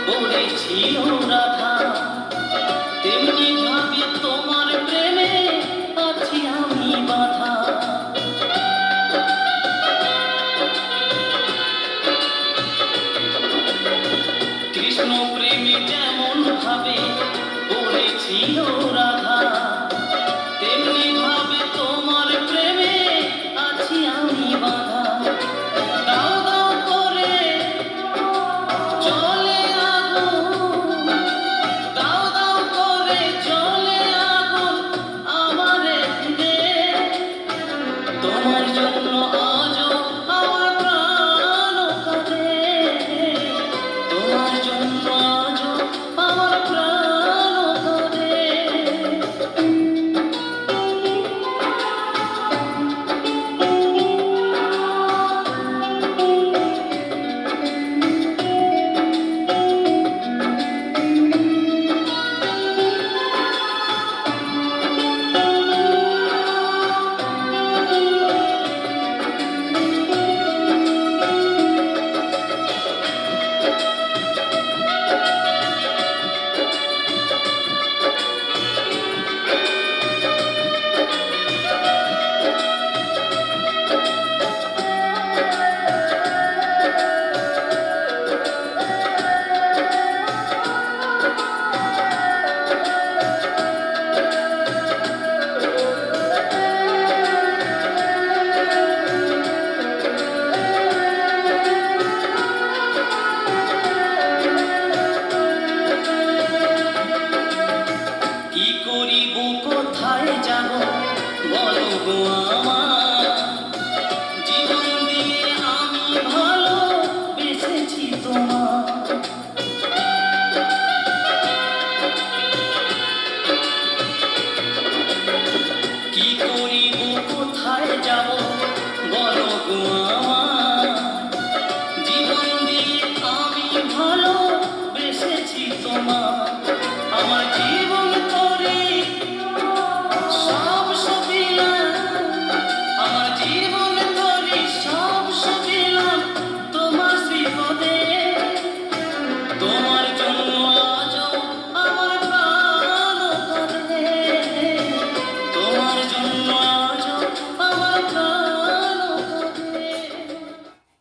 পড়েছিল রাধা, তেমনি ভাবে তোমার প্রেমে আছি আমি বাধা। কৃষ্ণ প্রেমে যেমন ভাবে পড়েছিল রাধা, তেমনি ভাবে তোমার প্রেমে আছি আমি বাধা। দাও দাও করে চলে আগুন, দাও দাও করে চলে আগুন আমারে ঘিরে। তোমার জন্য আজও আমার প্রাণ কাঁদে, তোমার জন্য আজও আমার প্রাণ কাঁদে। কি করিব কোথায় যাব বলো গো আমার, জীবন দিয়ে আমি ভালোবেসেছি তোমার। কি করিব কোথায় যাব বলো গো আমার, জীবন দিয়ে আমি ভালোবেসেছি তোমার।